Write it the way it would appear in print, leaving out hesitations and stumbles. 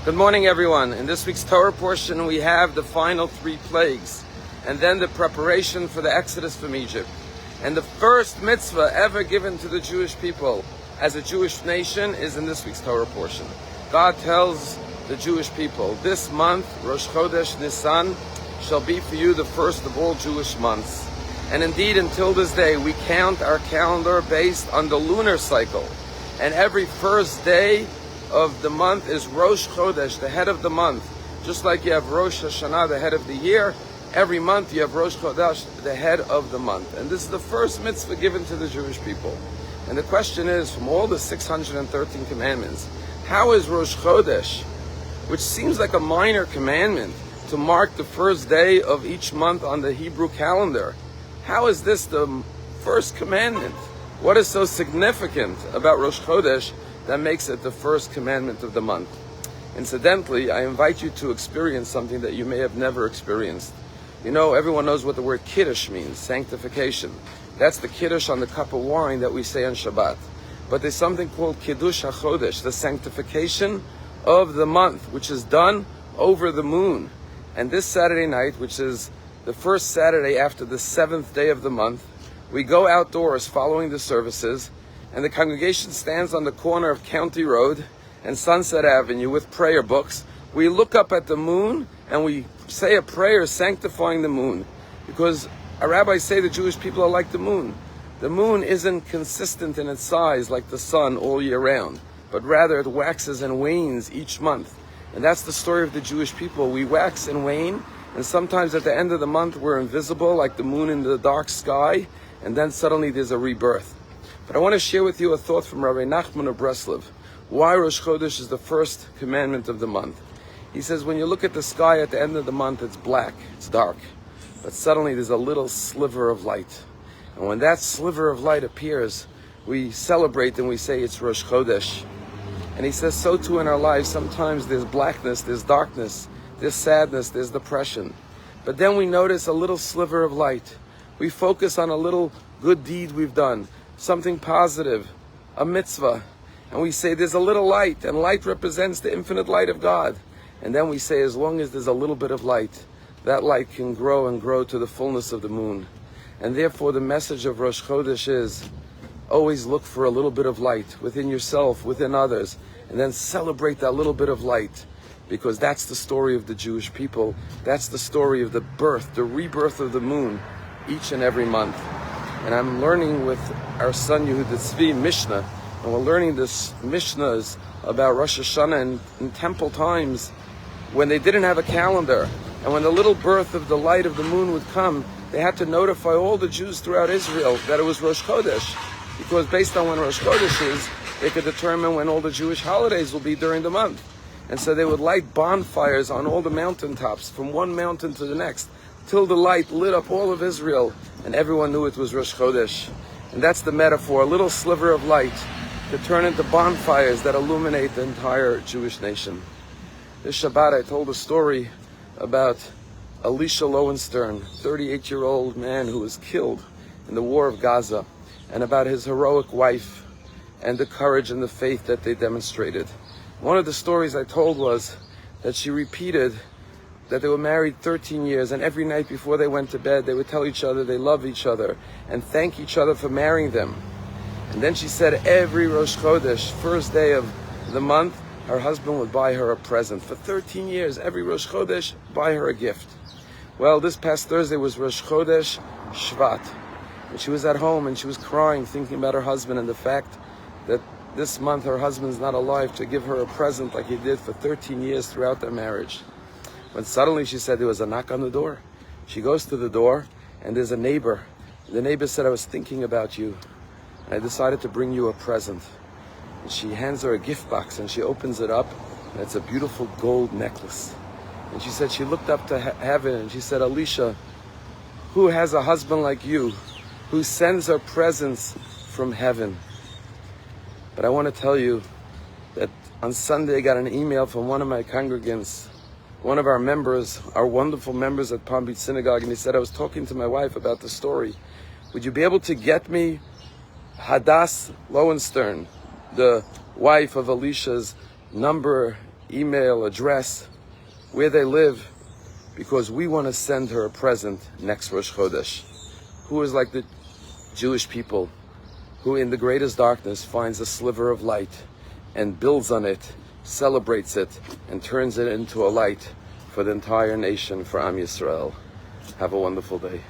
Good morning, everyone. In this week's Torah portion, we have the final 3 plagues, and then the preparation for the exodus from Egypt. And the first mitzvah ever given to the Jewish people as a Jewish nation is in this week's Torah portion. God tells the Jewish people, this month, Rosh Chodesh Nisan, shall be for you the first of all Jewish months. And indeed, until this day, we count our calendar based on the lunar cycle. And every first day of the month is Rosh Chodesh, the head of the month. Just like you have Rosh Hashanah, the head of the year, every month you have Rosh Chodesh, the head of the month. And this is the first mitzvah given to the Jewish people. And the question is, from all the 613 commandments, how is Rosh Chodesh, which seems like a minor commandment, to mark the first day of each month on the Hebrew calendar, how is this the first commandment? What is so significant about Rosh Chodesh that makes it the first commandment of the month? Incidentally, I invite you to experience something that you may have never experienced. You know, everyone knows what the word Kiddush means, sanctification. That's the Kiddush on the cup of wine that we say on Shabbat. But there's something called Kiddush HaChodesh, the sanctification of the month, which is done over the moon. And this Saturday night, which is the first Saturday after the 7th day of the month, we go outdoors following the services, and the congregation stands on the corner of County Road and Sunset Avenue with prayer books. We look up at the moon and we say a prayer sanctifying the moon, because our rabbis say the Jewish people are like the moon. The moon isn't consistent in its size like the sun all year round, but rather it waxes and wanes each month. And that's the story of the Jewish people. We wax and wane, and sometimes at the end of the month we're invisible like the moon in the dark sky, and then suddenly there's a rebirth. But I want to share with you a thought from Rabbi Nachman of Breslov, why Rosh Chodesh is the first commandment of the month. He says, when you look at the sky at the end of the month, it's black, it's dark, but suddenly there's a little sliver of light. And when that sliver of light appears, we celebrate and we say it's Rosh Chodesh. And he says, so too in our lives, sometimes there's blackness, there's darkness, there's sadness, there's depression. But then we notice a little sliver of light. We focus on a little good deed we've done, something positive, a mitzvah, and we say there's a little light, and light represents the infinite light of God. And then we say, as long as there's a little bit of light, that light can grow and grow to the fullness of the moon. And therefore the message of Rosh Chodesh is, always look for a little bit of light within yourself, within others, and then celebrate that little bit of light, because that's the story of the Jewish people. That's the story of the birth, the rebirth of the moon, each and every month. And I'm learning with our son Yehuda Tzvi Mishnah, and we're learning this Mishnahs about Rosh Hashanah in temple times, when they didn't have a calendar, and when the little birth of the light of the moon would come, they had to notify all the Jews throughout Israel that it was Rosh Chodesh, because based on when Rosh Chodesh is, they could determine when all the Jewish holidays will be during the month. And so they would light bonfires on all the mountaintops, from one mountain to the next, till the light lit up all of Israel, and everyone knew it was Rosh Chodesh. And that's the metaphor, a little sliver of light to turn into bonfires that illuminate the entire Jewish nation. This Shabbat I told a story about Elisha Lowenstern, 38-year-old man who was killed in the war of Gaza, and about his heroic wife and the courage and the faith that they demonstrated. One of the stories I told was that she repeated that they were married 13 years, and every night before they went to bed, they would tell each other they love each other and thank each other for marrying them. And then she said every Rosh Chodesh, first day of the month, her husband would buy her a present. For 13 years, every Rosh Chodesh, buy her a gift. Well, this past Thursday was Rosh Chodesh Shvat. And she was at home and she was crying, thinking about her husband and the fact that this month her husband's not alive to give her a present like he did for 13 years throughout their marriage. When suddenly she said there was a knock on the door. She goes to the door and there's a neighbor. The neighbor said, I was thinking about you. I decided to bring you a present. And she hands her a gift box and she opens it up, and it's a beautiful gold necklace. And she said she looked up to heaven and she said, Elisha, who has a husband like you, who sends her presents from heaven? But I want to tell you that on Sunday I got an email from one of my congregants, one of our members, our wonderful members at Palm Beach Synagogue, and he said, I was talking to my wife about the story. Would you be able to get me Hadass Lowenstern, the wife of Elisha's number email, address, where they live, because we want to send her a present next Rosh Chodesh, who is like the Jewish people, who in the greatest darkness finds a sliver of light and builds on it, celebrates it, and turns it into a light for the entire nation, for Am Yisrael. Have a wonderful day.